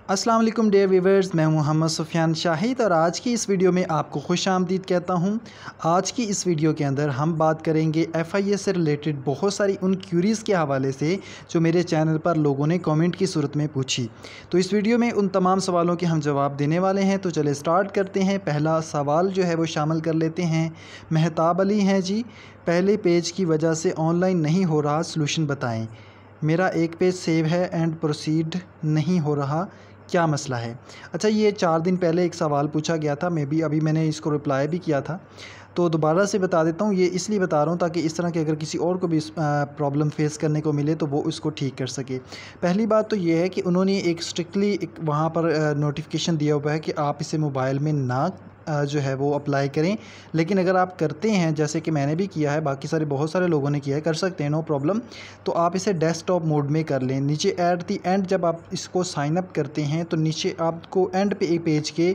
अस्सलाम वालेकुम dear viewers, मैं मोहम्मद सुफियान शाहिद और आज की इस वीडियो में आपको खुश आमदीद कहता हूं। आज की इस वीडियो के अंदर हम बात करेंगे FIA से रिलेटेड बहुत सारी उन क्यूरीज़ के हवाले से जो मेरे चैनल पर लोगों ने कमेंट की सूरत में पूछी। तो इस वीडियो में उन तमाम सवालों के हम जवाब देने वाले हैं। तो चले स्टार्ट करते हैं। पहला सवाल जो है वो शामिल कर लेते हैं। मेहताब अली हैं जी, पहले पेज की वजह से ऑनलाइन नहीं हो रहा, सलूशन बताएँ। मेरा एक पेज सेव है एंड प्रोसीड नहीं हो रहा, क्या मसला है? अच्छा, ये 4 दिन पहले एक सवाल पूछा गया था, मैं भी अभी मैंने इसको रिप्लाई भी किया था। तो दोबारा से बता देता हूँ, ये इसलिए बता रहा हूँ ताकि इस तरह के अगर किसी और को भी इस प्रॉब्लम फेस करने को मिले तो वो इसको ठीक कर सके। पहली बात तो ये है कि उन्होंने एक स्ट्रिक्टली एक वहाँ पर नोटिफिकेशन दिया हुआ है कि आप इसे मोबाइल में ना जो है वो अप्लाई करें। लेकिन अगर आप करते हैं, जैसे कि मैंने भी किया है, बाकी सारे बहुत सारे लोगों ने किया है, कर सकते हैं, नो प्रॉब्लम। तो आप इसे डेस्कटॉप मोड में कर लें। नीचे एट दी एंड जब आप इसको साइन अप करते हैं तो नीचे आपको एंड पे एक पेज के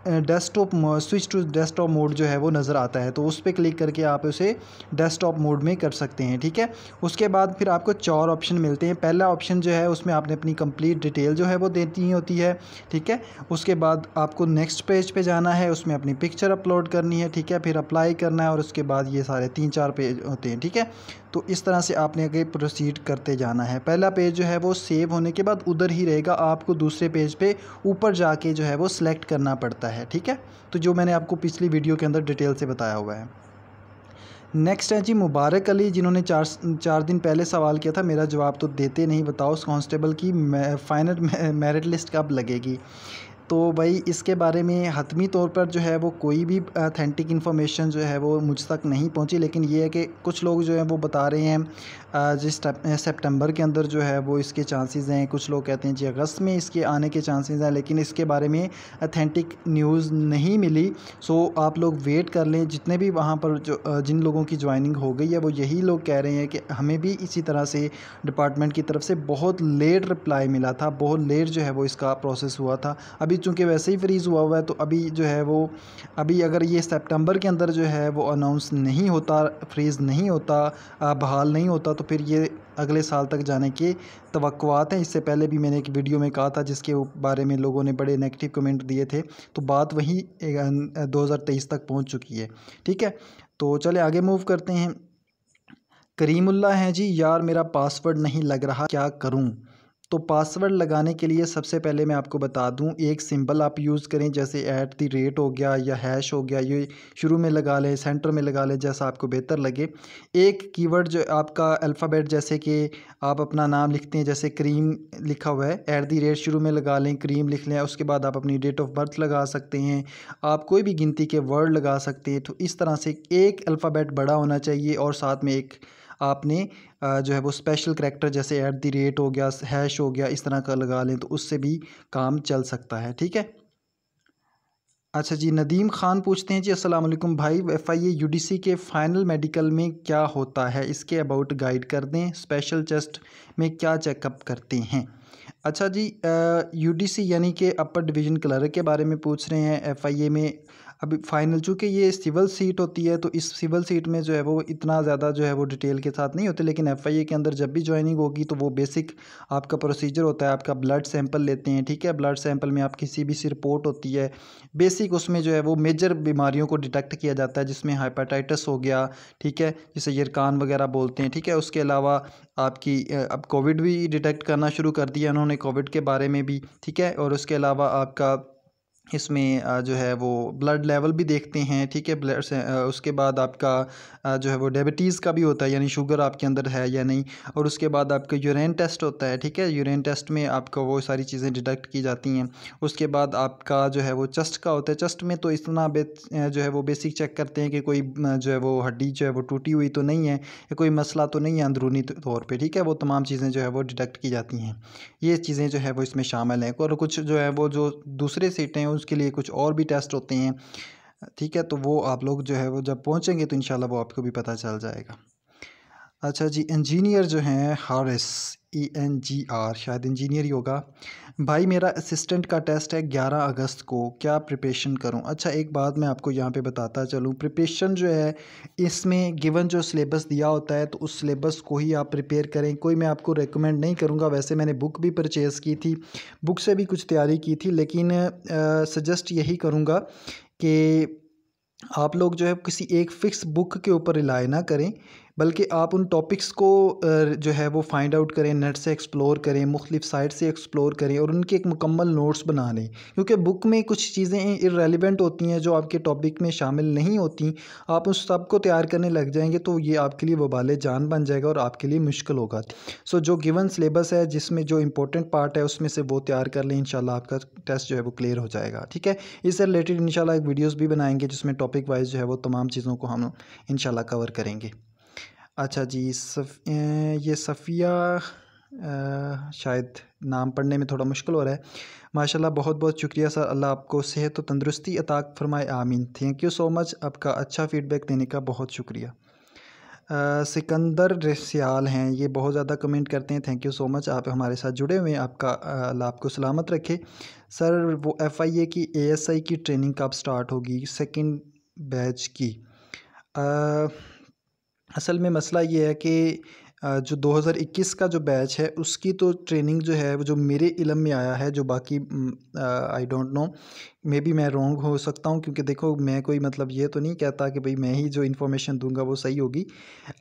desktop switch to desktop mode जो है वो नज़र आता है। तो उस पर क्लिक करके आप उसे डेस्कटॉप मोड में कर सकते हैं, ठीक है। उसके बाद फिर आपको 4 ऑप्शन मिलते हैं। पहला ऑप्शन जो है उसमें आपने अपनी कंप्लीट डिटेल जो है वो देती होती है, ठीक है। उसके बाद आपको नेक्स्ट पेज पे जाना है, उसमें अपनी पिक्चर अपलोड करनी है, ठीक है। फिर अप्लाई करना है और उसके बाद ये सारे 3-4 पेज होते हैं, ठीक है। तो इस तरह से आपने आगे प्रोसीड करते जाना है। पहला पेज जो है वो सेव होने के बाद उधर ही रहेगा, आपको दूसरे पेज पे ऊपर जाके जो है वो सिलेक्ट करना पड़ता है, ठीक है। तो जो मैंने आपको पिछली वीडियो के अंदर डिटेल से बताया हुआ है। नेक्स्ट है जी मुबारक अली, जिन्होंने चार दिन पहले सवाल किया था। मेरा जवाब तो देते नहीं, बताओ उस कांस्टेबल की फाइनल मेरिट लिस्ट कब लगेगी? तो भाई इसके बारे में हतमी तौर पर जो है वो कोई भी अथेंटिक इन्फॉर्मेशन जो है वो मुझ तक नहीं पहुंची। लेकिन ये है कि कुछ लोग जो हैं वो बता रहे हैं जिस सितंबर के अंदर जो है वो इसके चांसेस हैं। कुछ लोग कहते हैं जी अगस्त में इसके आने के चांसेस हैं, लेकिन इसके बारे में अथेंटिक न्यूज़ नहीं मिली। सो आप लोग वेट कर लें। जितने भी वहाँ पर जो जिन लोगों की ज्वाइनिंग हो गई है वो यही लोग कह रहे हैं कि हमें भी इसी तरह से डिपार्टमेंट की तरफ से बहुत लेट रिप्लाई मिला था, बहुत लेट जो है वो इसका प्रोसेस हुआ था। अभी चूँकि वैसे ही फ्रीज़ हुआ है तो अभी जो है वो अभी अगर ये सितंबर के अंदर जो है वो अनाउंस नहीं होता, फ्रीज़ नहीं होता, बहाल नहीं होता, तो फिर ये अगले साल तक जाने की तवक्कुआत हैं। इससे पहले भी मैंने एक वीडियो में कहा था जिसके बारे में लोगों ने बड़े नेगेटिव कमेंट दिए थे। तो बात वही 2023 तक पहुंच चुकी है, ठीक है। तो चले आगे मूव करते हैं। करीमुल्ला हैं जी, यार मेरा पासवर्ड नहीं लग रहा, क्या करूं? तो पासवर्ड लगाने के लिए सबसे पहले मैं आपको बता दूं, एक सिंबल आप यूज़ करें, जैसे @ हो गया या हैश हो गया। ये शुरू में लगा लें, सेंटर में लगा लें, जैसा आपको बेहतर लगे। एक कीवर्ड जो आपका अल्फ़ाबेट, जैसे कि आप अपना नाम लिखते हैं, जैसे करीम लिखा हुआ है, @ शुरू में लगा लें, करीम लिख लें। उसके बाद आप अपनी डेट ऑफ बर्थ लगा सकते हैं, आप कोई भी गिनती के वर्ड लगा सकते हैं। तो इस तरह से एक अल्फ़ाबेट बड़ा होना चाहिए और साथ में एक आपने जो है वो स्पेशल करैक्टर, जैसे @ हो गया, हैश हो गया, इस तरह का लगा लें तो उससे भी काम चल सकता है, ठीक है। अच्छा जी, नदीम ख़ान पूछते हैं जी, अस्सलाम वालेकुम भाई, FIA UDC के फ़ाइनल मेडिकल में क्या होता है, इसके अबाउट गाइड कर दें। स्पेशल चेस्ट में क्या चेकअप करते हैं? अच्छा जी, UDC यानी कि अपर डिवीज़न क्लर्क के बारे में पूछ रहे हैं। FIA में अभी फ़ाइनल, चूँकि ये सिविल सीट होती है तो इस सिविल सीट में जो है वो इतना ज़्यादा जो है वो डिटेल के साथ नहीं होते। लेकिन FIA के अंदर जब भी ज्वाइनिंग होगी तो वो बेसिक आपका प्रोसीजर होता है। आपका ब्लड सैंपल लेते हैं, ठीक है। ब्लड सैंपल में आपकी CBC रिपोर्ट होती है। बेसिक उसमें जो है वो मेजर बीमारियों को डिटेक्ट किया जाता है, जिसमें हेपेटाइटिस हो गया, ठीक है, जिसे यरकान वगैरह बोलते हैं, ठीक है। उसके अलावा आपकी अब कोविड भी डिटेक्ट करना शुरू कर दिया उन्होंने, कोविड के बारे में भी, ठीक है। और उसके अलावा आपका इसमें जो है वो ब्लड लेवल भी देखते हैं, ठीक है। ब्लड से उसके बाद आपका जो है वो डायबिटीज़ का भी होता है, यानी शुगर आपके अंदर है या नहीं। और उसके बाद आपका यूरिन टेस्ट होता है, ठीक है। यूरिन टेस्ट में आपका वो सारी चीज़ें डिटेक्ट की जाती हैं। उसके बाद आपका जो है वो चेस्ट का होता है। चेस्ट में तो इतना जो है वो बेसिक चेक करते हैं कि कोई जो है वो हड्डी जो है वो टूटी हुई तो नहीं है, या कोई मसला तो नहीं है अंदरूनी तौर पर, ठीक है। वो तमाम चीज़ें जो है वो डिटेक्ट की जाती हैं। ये चीज़ें जो है वो इसमें शामिल हैं। और कुछ जो है वो जो दूसरे सीटें हैं उसके लिए कुछ और भी टेस्ट होते हैं, ठीक है। तो वो आप लोग जो है वो जब पहुंचेंगे तो इंशाल्लाह वो आपको भी पता चल जाएगा। अच्छा जी, इंजीनियर जो हैं हारिस, ENGR, शायद इंजीनियर ही होगा। भाई मेरा असिस्टेंट का टेस्ट है 11 अगस्त को, क्या प्रिपरेशन करूं? अच्छा, एक बात मैं आपको यहाँ पे बताता चलूं, प्रिपरेशन जो है इसमें गिवन जो सिलेबस दिया होता है तो उस सिलेबस को ही आप प्रिपेयर करें। कोई मैं आपको रेकमेंड नहीं करूँगा। वैसे मैंने बुक भी परचेज़ की थी, बुक से भी कुछ तैयारी की थी, लेकिन सजेस्ट यही करूँगा कि आप लोग जो है किसी एक फ़िक्स बुक के ऊपर रिलाय ना करें, बल्कि आप उन टॉपिक्स को जो है वो फाइंड आउट करें, नेट से एक्सप्लोर करें, मुख्तलिफ़ साइट से एक्सप्लोर करें और उनके एक मुकम्मल नोट्स बना लें। क्योंकि बुक में कुछ चीज़ें इर्रेलेवेंट होती हैं जो आपके टॉपिक में शामिल नहीं होती। आप उस सब को तैयार करने लग जाएंगे तो ये आपके लिए वबाल जान बन जाएगा और आपके लिए मुश्किल होगा। सो जो गिवन सिलेबस है जिसमें जो इंपॉर्टेंट पार्ट है उसमें से वो तैयार कर लें, इंशाल्लाह आपका टेस्ट जो है वो क्लियर हो जाएगा। ठीक है, इससे रिलेटेड इंशाल्लाह एक वीडियोस भी बनाएंगे जिसमें टॉपिक वाइज जो है वो तमाम चीज़ों को हम इंशाल्लाह कवर करेंगे। अच्छा जी, ये सफ़िया, शायद नाम पढ़ने में थोड़ा मुश्किल हो रहा है। माशाल्लाह, बहुत बहुत शुक्रिया सर, अल्लाह आपको सेहत और तंदुरुस्ती अता फरमाए, आमीन। थैंक यू सो मच, आपका अच्छा फ़ीडबैक देने का बहुत शुक्रिया। सिकंदर रसियाल हैं, ये बहुत ज़्यादा कमेंट करते हैं, थैंक यू सो मच, आप हमारे साथ जुड़े हुए हैं। आपका अल्लाह आपको सलामत रखे। सर वो FIA की ASI की ट्रेनिंग कब स्टार्ट होगी, सेकंड बैच की? असल में मसला ये है कि जो 2021 का जो बैच है उसकी तो ट्रेनिंग जो है वो जो मेरे इल्म में आया है, जो बाकी I don't know, may be मैं रॉन्ग हो सकता हूँ, क्योंकि देखो मैं कोई मतलब ये तो नहीं कहता कि भाई मैं ही जो इन्फॉर्मेशन दूंगा वो सही होगी।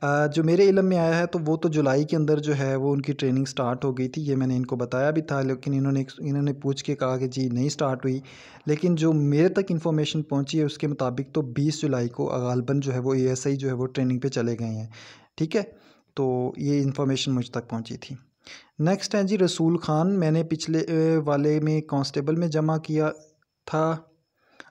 जो मेरे इल्म में आया है तो वो तो जुलाई के अंदर जो है वो उनकी ट्रेनिंग स्टार्ट हो गई थी। ये मैंने इनको बताया भी था, लेकिन इन्होंने पूछ के कहा कि जी नहीं स्टार्ट हुई। लेकिन जो मेरे तक इन्फॉर्मेशन पहुँची है उसके मुताबिक तो 20 जुलाई को गालबन जो है वो ASI जो है वो ट्रेनिंग पे चले गए हैं। ठीक है, तो ये इन्फॉर्मेशन मुझ तक पहुंची थी। नेक्स्ट है जी रसूल ख़ान, मैंने पिछले वाले में कांस्टेबल में जमा किया था,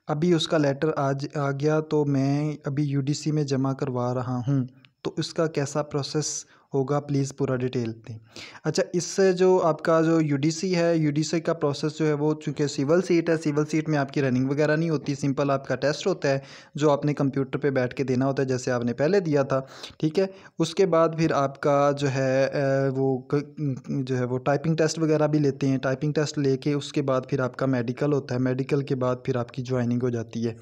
अभी उसका लेटर आज आ गया तो मैं अभी UDC में जमा करवा रहा हूँ, तो इसका कैसा प्रोसेस होगा, प्लीज़ पूरा डिटेल दें। अच्छा, इससे जो आपका जो UDC है, UDC का प्रोसेस जो है वो चूँकि सिविल सीट है, सिविल सीट में आपकी रनिंग वगैरह नहीं होती, सिंपल आपका टेस्ट होता है जो आपने कंप्यूटर पे बैठ के देना होता है जैसे आपने पहले दिया था। ठीक है, उसके बाद फिर आपका जो है जो है वो टाइपिंग टेस्ट वगैरह भी लेते हैं। टाइपिंग टेस्ट लेके उसके बाद फिर आपका मेडिकल होता है, मेडिकल के बाद फिर आपकी ज्वाइनिंग हो जाती है।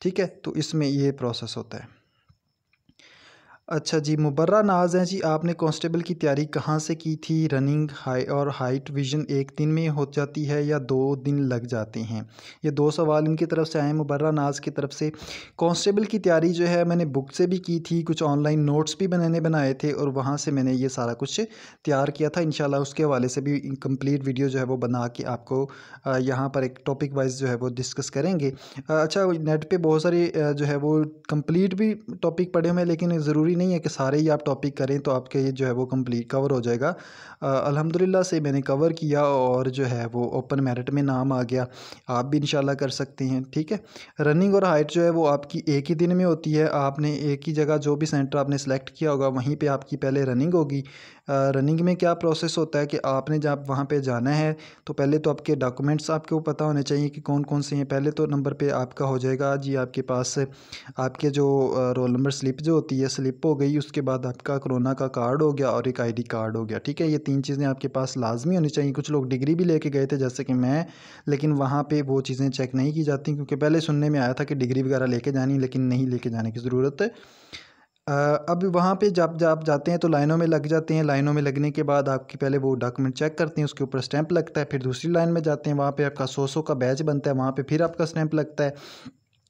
ठीक है, तो इसमें ये प्रोसेस होता है। अच्छा जी, मुबर्रा नाज हैं जी, आपने कांस्टेबल की तैयारी कहाँ से की थी? रनिंग हाइट विजन एक दिन में हो जाती है या 2 दिन लग जाते हैं? ये 2 सवाल इनकी तरफ से आए हैं, मुबर्रा नाज की तरफ से। कांस्टेबल की तैयारी जो है मैंने बुक से भी की थी, कुछ ऑनलाइन नोट्स भी बनाए थे और वहाँ से मैंने ये सारा कुछ तैयार किया था। इंशाल्लाह उसके हवाले से भी कंप्लीट वीडियो जो है वो बना के आपको यहाँ पर एक टॉपिक वाइज जो है वो डिस्कस करेंगे। अच्छा, नेट पे बहुत सारे जो है वो कंप्लीट भी टॉपिक पढ़े हुए हैं, लेकिन ज़रूरी नहीं है कि सारे ही आप टॉपिक करें तो आपके ये जो है वो कंप्लीट कवर हो जाएगा। अल्हम्दुलिल्लाह से मैंने कवर किया और जो है वो ओपन मेरिट में नाम आ गया। आप भी इंशाल्लाह कर सकते हैं। ठीक है, रनिंग और हाइट जो है वो आपकी एक ही दिन में होती है। आपने एक ही जगह जो भी सेंटर आपने सेलेक्ट किया होगा वहीं पे आपकी पहले रनिंग होगी। रनिंग में क्या प्रोसेस होता है कि आपने जब वहाँ पे जाना है तो पहले तो आपके डॉक्यूमेंट्स आपको पता होने चाहिए कि कौन कौन से हैं। पहले तो नंबर पे आपका हो जाएगा जी, आपके पास आपके जो रोल नंबर स्लिप जो होती है, स्लिप हो गई। उसके बाद आपका कोरोना का कार्ड हो गया और एक ID कार्ड हो गया। ठीक है, ये 3 चीज़ें आपके पास लाजमी होनी चाहिए। कुछ लोग डिग्री भी लेके गए थे जैसे कि मैं, लेकिन वहाँ पे वो चीज़ें चेक नहीं की जाती, क्योंकि पहले सुनने में आया था कि डिग्री वगैरह लेके जानी, लेकिन नहीं लेके जाने की ज़रूरत है। अब वहाँ पे जब आप जाते हैं तो लाइनों में लग जाते हैं। लाइनों में लगने के बाद आपकी पहले वो डॉक्यूमेंट चेक करते हैं, उसके ऊपर स्टैंप लगता है। फिर दूसरी लाइन में जाते हैं, वहाँ पे आपका 100 का बैच बनता है, वहाँ पे फिर आपका स्टैंप लगता है।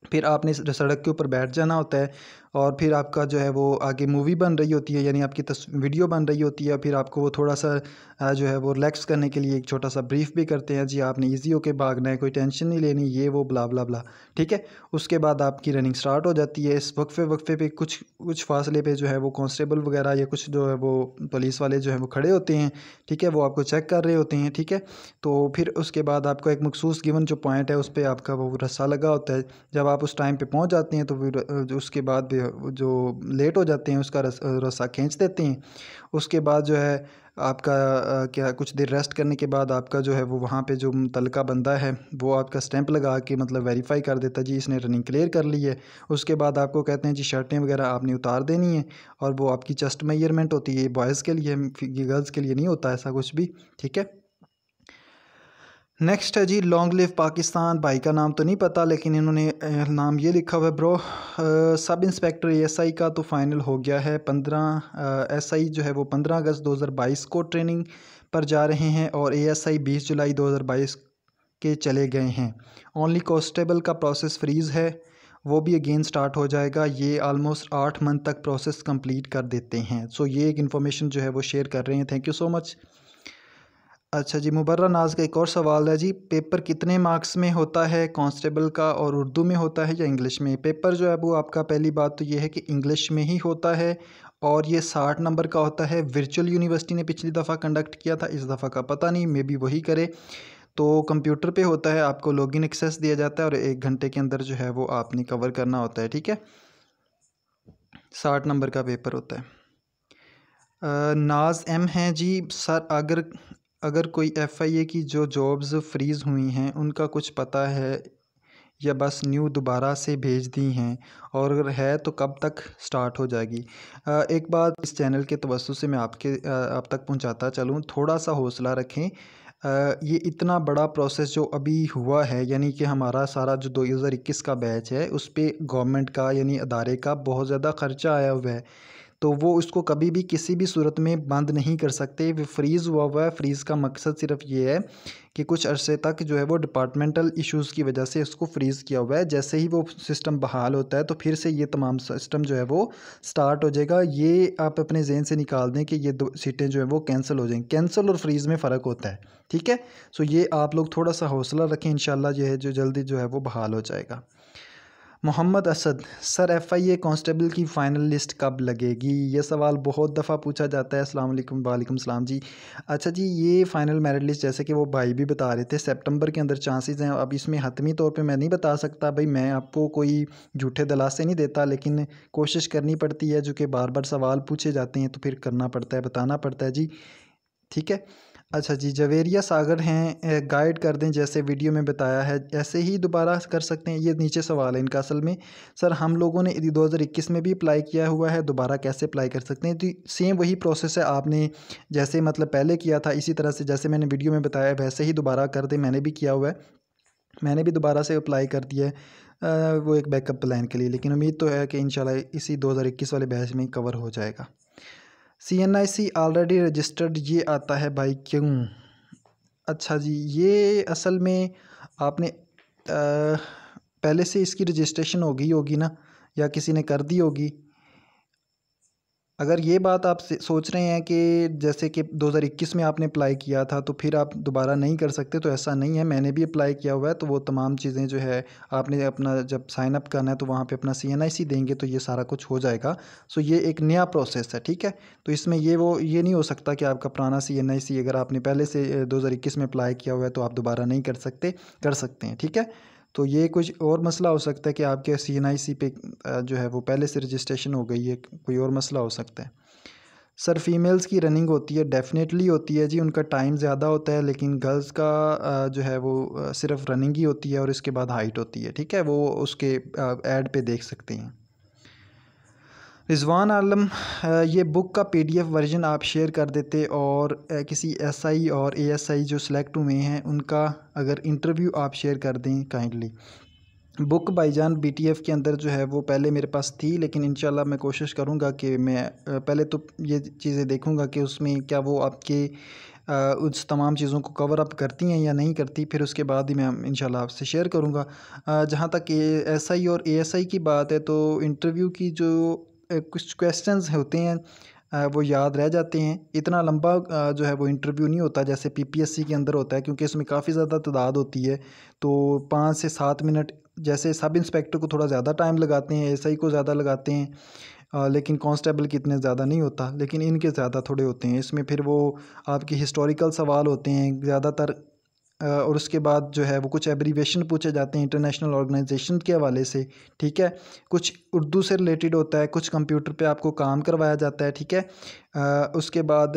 फिर आपने सड़क के ऊपर बैठ जाना होता है और फिर आपका जो है वो आगे मूवी बन रही होती है, यानी आपकी वीडियो बन रही होती है। फिर आपको वो थोड़ा सा जो है वो रिलैक्स करने के लिए एक छोटा सा ब्रीफ भी करते हैं, जी आपने इजी होके भागना है, कोई टेंशन नहीं लेनी, ये वो ब्ला ब्ला ब्ला। ठीक है, उसके बाद आपकी रनिंग स्टार्ट हो जाती है। इस वक्फे पे कुछ फासले पे जो है वो कांस्टेबल वगैरह या कुछ जो है वो पुलिस वाले जो है वो खड़े होते हैं। ठीक है, वो आपको चेक कर रहे होते हैं। ठीक है, तो फिर उसके बाद आपको एक मखसूस गिवन जो पॉइंट है उस पर आपका वो रस्सा लगा होता है। जब आप उस टाइम पे पहुंच जाते हैं तो फिर उसके बाद भी जो लेट हो जाते हैं उसका रस्सा खींच देते हैं। उसके बाद जो है आपका क्या कुछ देर रेस्ट करने के बाद आपका जो है वो वहाँ पे जो मुतल्लिका बंदा है वो आपका स्टैंप लगा के मतलब वेरीफाई कर देता है जी इसने रनिंग क्लियर कर ली है। उसके बाद आपको कहते हैं जी शर्टें वगैरह आपने उतार देनी है और वो आपकी चेस्ट मेजरमेंट होती है, बॉयज़ के लिए, गर्ल्स के लिए नहीं होता ऐसा कुछ भी, ठीक है। नेक्स्ट है जी लॉन्ग लिव पाकिस्तान। भाई का नाम तो नहीं पता लेकिन इन्होंने नाम ये लिखा हुआ है ब्रो। सब इंस्पेक्टर एएसआई का तो फाइनल हो गया है। 15 एसआई जो है वो 15 अगस्त 2022 को ट्रेनिंग पर जा रहे हैं और एएसआई 20 जुलाई 2022 के चले गए हैं। ओनली कांस्टेबल का प्रोसेस फ्रीज़ है, वो भी अगेन स्टार्ट हो जाएगा। ये आलमोस्ट 8 मंथ तक प्रोसेस कंप्लीट कर देते हैं। सो ये एक इन्फॉर्मेशन जो है वो शेयर कर रहे हैं। Thank you so much. अच्छा जी, मुबर्रा नाज का एक और सवाल है जी, पेपर कितने मार्क्स में होता है कांस्टेबल का और उर्दू में होता है या इंग्लिश में? पेपर जो है वो आपका पहली बात तो ये है कि इंग्लिश में ही होता है और ये 60 नंबर का होता है। वर्चुअल यूनिवर्सिटी ने पिछली दफ़ा कंडक्ट किया था, इस दफ़ा का पता नहीं, मे बी वही करे। तो कंप्यूटर पे होता है, आपको लॉगिन एक्सेस दिया जाता है और 1 घंटे के अंदर जो है वो आपने कवर करना होता है, ठीक है। 60 नंबर का पेपर होता है। नाज एम हैं जी, सर अगर कोई एफआईए की जो जॉब्स फ्रीज़ हुई हैं उनका कुछ पता है या बस न्यू दोबारा से भेज दी हैं, और अगर है तो कब तक स्टार्ट हो जाएगी? एक बात इस चैनल के तवज्जो से मैं आप तक पहुंचाता चलूँ, थोड़ा सा हौसला रखें। ये इतना बड़ा प्रोसेस जो अभी हुआ है, यानी कि हमारा सारा जो 2021 का बैच है उस पर गवर्नमेंट का यानी अदारे का बहुत ज़्यादा ख़र्चा आया हुआ है, तो वो उसको कभी भी किसी भी सूरत में बंद नहीं कर सकते। वो फ्रीज़ हुआ है। फ्रीज़ का मकसद सिर्फ ये है कि कुछ अरसे तक जो है वो डिपार्टमेंटल इश्यूज़ की वजह से उसको फ्रीज़ किया हुआ है। जैसे ही वो सिस्टम बहाल होता है तो फिर से ये तमाम सिस्टम जो है वो स्टार्ट हो जाएगा। ये आप अपने जहन से निकाल दें कि ये 2 सीटें जो है वो कैंसिल हो जाएंगी। कैंसिल और फ्रीज़ में फ़र्क होता है, ठीक है। सो ये आप लोग थोड़ा सा हौसला रखें, इंशाल्लाह जो है जो जल्दी जो है वो बहाल हो जाएगा। Mohammad Asad, sir FIA constable की फ़ाइनल लिस्ट कब लगेगी? ये सवाल बहुत दफ़ा पूछा जाता है। अस्सलाम वालेकुम। वालेकुम सलाम जी। अच्छा जी, ये फ़ाइनल मेरिट लिस्ट जैसे कि वो भाई भी बता रहे थे सितंबर के अंदर चांसेस हैं। अब इसमें हतमी तौर पे मैं नहीं बता सकता भाई, मैं आपको कोई झूठे दलासे नहीं देता, लेकिन कोशिश करनी पड़ती है, जो कि बार बार सवाल पूछे जाते हैं तो फिर करना पड़ता है, बताना पड़ता है जी, ठीक है। अच्छा जी, जवेरिया सागर हैं, गाइड कर दें जैसे वीडियो में बताया है ऐसे ही दोबारा कर सकते हैं? ये नीचे सवाल है इनका असल में। सर हम लोगों ने 2021 में भी अप्लाई किया हुआ है, दोबारा कैसे अप्लाई कर सकते हैं? तो सेम वही प्रोसेस है, आपने जैसे मतलब पहले किया था इसी तरह से जैसे मैंने वीडियो में बताया वैसे ही दोबारा कर दें। मैंने भी किया हुआ है, मैंने भी दोबारा से अप्लाई कर दिया है वो एक बैकअप प्लान के लिए, लेकिन उम्मीद तो है कि इंशाल्लाह इसी 2021 वाले बैच में कवर हो जाएगा। CNIC ऑलरेडी रजिस्टर्ड ये आता है भाई, क्यों? अच्छा जी, ये असल में आपने पहले से इसकी रजिस्ट्रेशन हो गई होगी ना, या किसी ने कर दी होगी। अगर ये बात आप सोच रहे हैं कि जैसे कि 2021 में आपने अप्लाई किया था तो फिर आप दोबारा नहीं कर सकते, तो ऐसा नहीं है। मैंने भी अप्लाई किया हुआ है, तो वो तमाम चीज़ें जो है आपने अपना जब साइन अप करना है तो वहाँ पे अपना CNIC देंगे तो ये सारा कुछ हो जाएगा। सो ये एक नया प्रोसेस है, ठीक है। तो इसमें ये नहीं हो सकता कि आपका पुराना CNIC अगर आपने पहले से 2021 में अप्लाई किया हुआ है तो आप दोबारा नहीं कर सकते, कर सकते हैं, ठीक है। तो ये कुछ और मसला हो सकता है कि आपके CNIC पे जो है वो पहले से रजिस्ट्रेशन हो गई है, कोई और मसला हो सकता है। सर फीमेल्स की रनिंग होती है? डेफिनेटली होती है जी, उनका टाइम ज़्यादा होता है, लेकिन गर्ल्स का जो है वो सिर्फ रनिंग ही होती है और इसके बाद हाइट होती है, ठीक है। वो उसके ऐड पे देख सकते हैं। रिजवान आलम, ये बुक का PDF वर्जन आप शेयर कर देते और किसी SI और ASI जो सिलेक्ट हुए हैं उनका अगर इंटरव्यू आप शेयर कर दें काइंडली। बुक भाईजान BTF के अंदर जो है वो पहले मेरे पास थी, लेकिन इंशाल्लाह मैं कोशिश करूँगा कि मैं पहले तो ये चीज़ें देखूँगा कि उसमें क्या वो आपके उस तमाम चीज़ों को कवर अप करती हैं या नहीं करती, फिर उसके बाद ही मैं इंशाल्लाह आपसे शेयर करूँगा। जहाँ तक SI और ASI की बात है तो इंटरव्यू की जो कुछ क्वेश्चंस होते हैं वो याद रह जाते हैं। इतना लंबा जो है वो इंटरव्यू नहीं होता जैसे PPSC के अंदर होता है, क्योंकि इसमें काफ़ी ज़्यादा तादाद होती है। तो 5 से 7 मिनट, जैसे सब इंस्पेक्टर को थोड़ा ज़्यादा टाइम लगाते हैं, SI को ज़्यादा लगाते हैं, लेकिन कांस्टेबल की इतने ज़्यादा नहीं होता, लेकिन इनके ज़्यादा थोड़े होते हैं। इसमें फिर वो आपके हिस्टोरिकल सवाल होते हैं ज़्यादातर, और उसके बाद जो है वो कुछ एब्रीवेशन पूछे जाते हैं इंटरनेशनल ऑर्गेनाइजेशन के हवाले से, ठीक है। कुछ उर्दू से रिलेटेड होता है, कुछ कंप्यूटर पे आपको काम करवाया जाता है, ठीक है। उसके बाद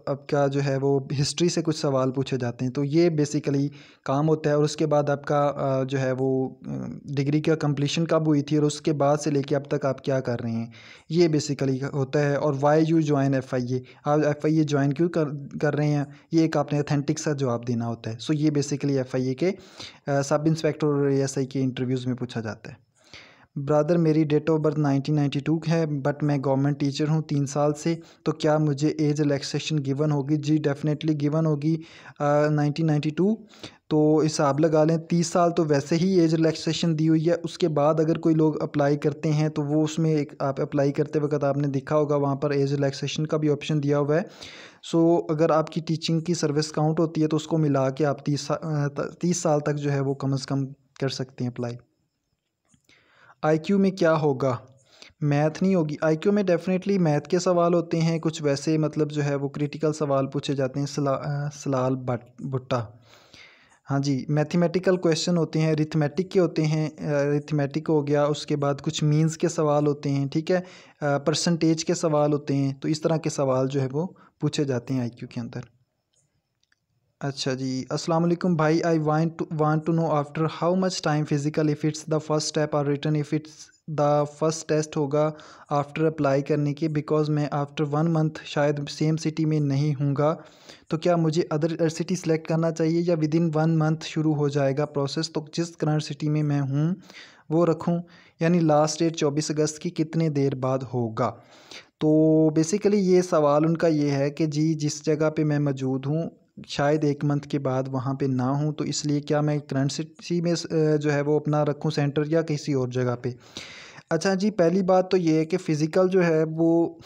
आपका जो है वो हिस्ट्री से कुछ सवाल पूछे जाते हैं, तो ये बेसिकली काम होता है। और उसके बाद आपका जो है वो डिग्री का कंप्लीशन कब हुई थी और उसके बाद से लेके अब तक आप क्या कर रहे हैं, ये बेसिकली होता है। और वाई यू ज्वाइन FIA, आप FIA ज्वाइन क्यों कर रहे हैं, ये एक आपने ऑथेंटिक सा जवाब देना होता है। सो ये बेसिकली FIA के सब इंस्पेक्टर और ASI के इंटरव्यूज़ में पूछा जाता है। ब्रदर, मेरी डेट ऑफ बर्थ 1992 है, बट मैं गवर्नमेंट टीचर हूँ 3 साल से, तो क्या मुझे एज रिलैक्सेशन गिवन होगी? जी डेफिनेटली गिवन होगी। 1992 तो हिसाब लगा लें, 30 साल तो वैसे ही एज रिलैक्सेशन दी हुई है। उसके बाद अगर कोई लोग अप्लाई करते हैं तो वो उसमें एक आप अप्लाई करते वक्त आपने देखा होगा वहाँ पर एज रिलैक्सेशन का भी ऑप्शन दिया हुआ है। सो अगर आपकी टीचिंग की सर्विस काउंट होती है तो उसको मिला के आप 30 साल तक जो है वो कम से कम कर सकते हैं अप्लाई। IQ में क्या होगा? मैथ नहीं होगी। IQ में डेफिनेटली मैथ के सवाल होते हैं, कुछ वैसे मतलब जो है वो क्रिटिकल सवाल पूछे जाते हैं, सलाल भुट्टा। हाँ जी, मैथमेटिकल क्वेश्चन होते हैं, अरिथमेटिक के होते हैं, अरिथमेटिक हो गया। उसके बाद कुछ मीन्स के सवाल होते हैं, ठीक है। परसेंटेज के सवाल होते हैं, तो इस तरह के सवाल जो है वो पूछे जाते हैं IQ के अंदर। अच्छा जी, अस्सलाम वालेकुम भाई, I want to know after how much time physical, if it's the first step और return if it's the first test होगा आफ्टर अप्लाई करने के, बिकॉज़ मैं आफ्टर 1 मंथ शायद सेम सिटी में नहीं हूँगा, तो क्या मुझे अदर सिटी सेलेक्ट करना चाहिए या विद इन 1 मंथ शुरू हो जाएगा प्रोसेस? तो जिस करंट सिटी में मैं हूँ वो रखूँ, यानी लास्ट डेट 24 अगस्त की कितने देर बाद होगा? तो बेसिकली ये सवाल उनका ये है कि जी जिस जगह पे मैं मौजूद हूँ शायद 1 मंथ के बाद वहाँ पे ना हूँ, तो इसलिए क्या मैं करंट सिटी में जो है वो अपना रखूँ सेंटर या किसी और जगह पे? अच्छा जी, पहली बात तो ये है कि फ़िज़िकल जो है वो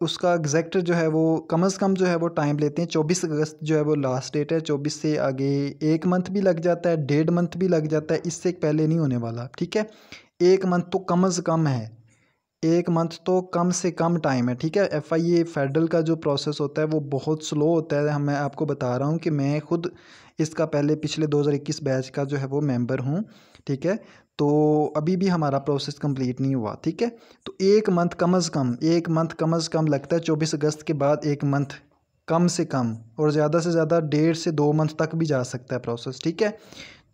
उसका एग्जैक्ट जो है वो कम से कम जो है वो टाइम लेते हैं। 24 अगस्त जो है वो लास्ट डेट है, 24 से आगे 1 मंथ भी लग जाता है, 1.5 मंथ भी लग जाता है, इससे पहले नहीं होने वाला, ठीक है। 1 मंथ तो कम से कम है, 1 मंथ तो कम से कम टाइम है, ठीक है। FIA फेडरल का जो प्रोसेस होता है वो बहुत स्लो होता है। मैं आपको बता रहा हूँ कि मैं खुद इसका पहले पिछले 2021 बैच का जो है वो मेंबर हूँ, ठीक है। तो अभी भी हमारा प्रोसेस कंप्लीट नहीं हुआ, ठीक है। तो 1 मंथ कम से कम, 1 मंथ कम से कम लगता है। 24 अगस्त के बाद 1 मंथ कम से कम, और ज़्यादा से ज़्यादा 1.5 से 2 मंथ तक भी जा सकता है प्रोसेस, ठीक है।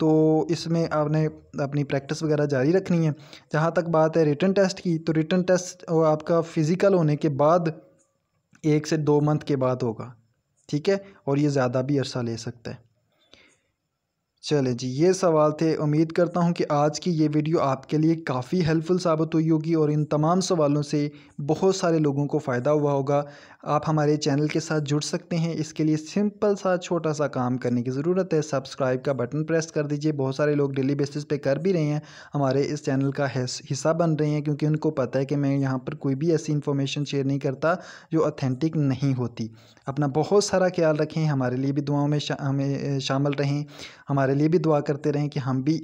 तो इसमें आपने अपनी प्रैक्टिस वगैरह जारी रखनी है। जहाँ तक बात है रिटन टेस्ट की, तो रिटन टेस्ट आपका फ़िज़िकल होने के बाद 1 से 2 मंथ के बाद होगा, ठीक है, और ये ज़्यादा भी अरसा ले सकता है। चले जी, ये सवाल थे। उम्मीद करता हूँ कि आज की ये वीडियो आपके लिए काफ़ी हेल्पफुल साबित हुई होगी और इन तमाम सवालों से बहुत सारे लोगों को फ़ायदा हुआ होगा। आप हमारे चैनल के साथ जुड़ सकते हैं, इसके लिए सिंपल सा छोटा सा काम करने की ज़रूरत है। सब्सक्राइब का बटन प्रेस कर दीजिए। बहुत सारे लोग डेली बेसिस पे कर भी रहे हैं, हमारे इस चैनल का हिस्सा बन रहे हैं, क्योंकि उनको पता है कि मैं यहाँ पर कोई भी ऐसी इन्फॉर्मेशन शेयर नहीं करता जो ऑथेंटिक नहीं होती। अपना बहुत सारा ख्याल रखें, हमारे लिए भी दुआओं में हमें शामिल रहें, हमारे लिए भी दुआ करते रहें कि हम भी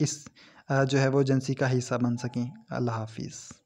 इस जो है वो एजेंसी का हिस्सा बन सकें। अल्लाह हाफिज़।